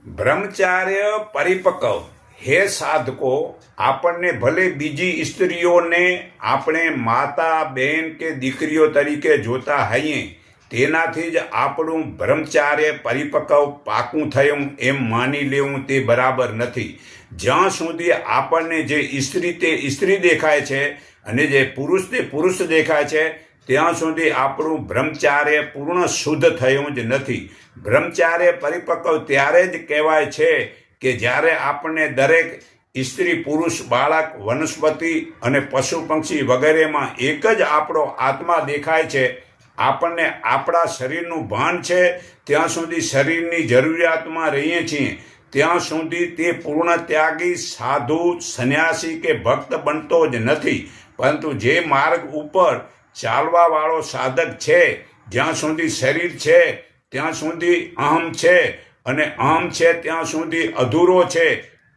બ્રહ્મચાર્ય પરિપક્વ હે સાધકો, આપણને ભલે બીજી સ્ત્રીઓને આપણે માતા, બહેન કે દીકરીઓ તરીકે જોતા હોઈએ, તેનાથી જ આપણું બ્રહ્મચાર્ય પરિપક્વ પાકું થયું એમ માની લેવું તે બરાબર નથી. જ્યાં સુધી આપણને જે સ્ત્રી તે સ્ત્રી દેખાય છે અને જે પુરુષ તે પુરુષ દેખાય છે, ત્યાં સુધી આપણું બ્રહ્મચાર્ય પૂર્ણ શુદ્ધ થયું જ નથી. બ્રહ્મચાર્ય પરિપક્વ ત્યારે જ કહેવાય છે કે જ્યારે આપણને દરેક સ્ત્રી, પુરુષ, બાળક, વનસ્પતિ અને પશુ પક્ષી વગેરેમાં એક જ આપણો આત્મા દેખાય છે. આપણને આપણા શરીરનું ભાન છે ત્યાં સુધી શરીરની જરૂરિયાતમાં રહીએ છીએ, ત્યાં સુધી તે પૂર્ણ ત્યાગી, સાધુ, સંન્યાસી કે ભક્ત બનતો જ નથી. પરંતુ જે માર્ગ ઉપર ચાલવાવાળો સાધક છે, જ્યાં સુધી શરીર છે ત્યાં સુધી અહમ છે, અને અહમ છે ત્યાં સુધી અધૂરો છે.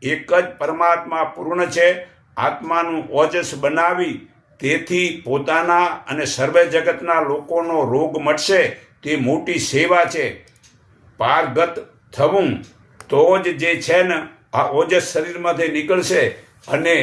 એક જ પરમાત્મા પૂર્ણ છે. આત્માનું ઓજસ બનાવી તેથી પોતાના અને સર્વે જગતના લોકોનો રોગ મટશે તે મોટી સેવા છે. પારગત થવું તો જ જે છે ને આ ઓજસ શરીરમાંથી નીકળશે. અને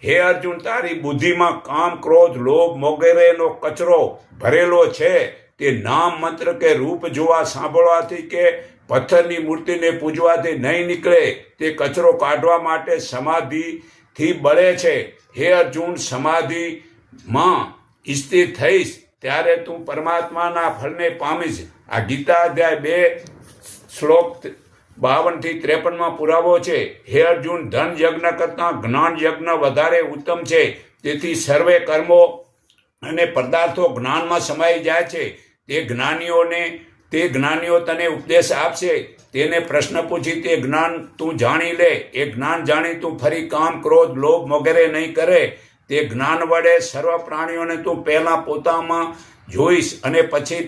હે અર્જુન, તારી બુદ્ધિમાં કામ, ક્રોધ, લોભ વગેરેનો કચરો ભરેલો છે. તે નામ, મંત્ર કે રૂપ જોવા, સાંભળવાથી કે પથ્થરની મૂર્તિને પૂજવાથી નહીં નીકળે. તે કચરો કાઢવા માટે સમાધિથી બળે છે. હે અર્જુન, સમાધિમાં સ્થિર થઈશ ત્યારે તું પરમાત્માના ફળને પામીશ. આ ગીતા અધ્યાય 2 શ્લોક 52-53 પુરાવો છે. હે અર્જુન, ધન યજ્ઞ કરતાં જ્ઞાન યજ્ઞ વધારે ઉત્તમ છે. તેથી સર્વે કર્મો અને પદાર્થો જ્ઞાનમાં સમાઈ જાય છે. તે જ્ઞાનીઓ તને ઉપદેશ આપશે. તેને પ્રશ્ન પૂછી તે જ્ઞાન તું જાણી લે. એ જ્ઞાન જાણી તું ફરી કામ, ક્રોધ, લોભ વગેરે નહીં કરે. તે જ્ઞાન વડે સર્વ પ્રાણીઓને તું પહેલાં પોતામાં જોઈશ અને પછી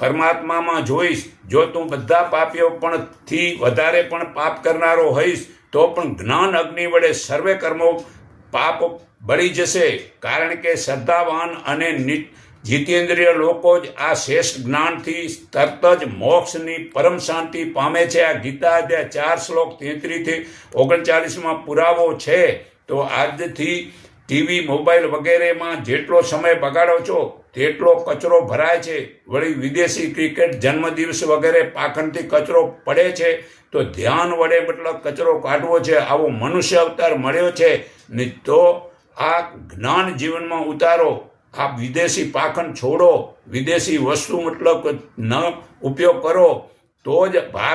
પરમાત્મામાં જોઈશ. જો તું બધા પાપીઓ પણ થી વધારે પણ પાપ કરનારો હોઈશ તો પણ જ્ઞાન અગ્નિ વડે સર્વે કર્મો પાપ બળી જશે. કારણ કે શ્રદ્ધાવાન અને જીતેન્દ્રિય લોકો જ આ શ્રેષ્ઠ જ્ઞાનથી તરત જ મોક્ષની પરમ શાંતિ પામે છે. આ ગીતા અધ્યાય 4 શ્લોક 33-39 પુરાવો છે. તો આજથી ટીવી, મોબાઈલ વગેરેમાં જેટલો સમય બગાડો છો તેટલો કચરો ભરાય છે. વળી વિદેશી ક્રિકેટ, જન્મદિવસ વગેરે પાખંડથી કચરો પડે છે. તો ધ્યાન વડે મતલબ કચરો કાઢવો છે. આવો મનુષ્ય અવતાર મળ્યો છે ને તો આ જ્ઞાન જીવનમાં ઉતારો. આ વિદેશી પાખંડ છોડો, વિદેશી વસ્તુ મતલબ ન ઉપયોગ કરો તો જ ભારત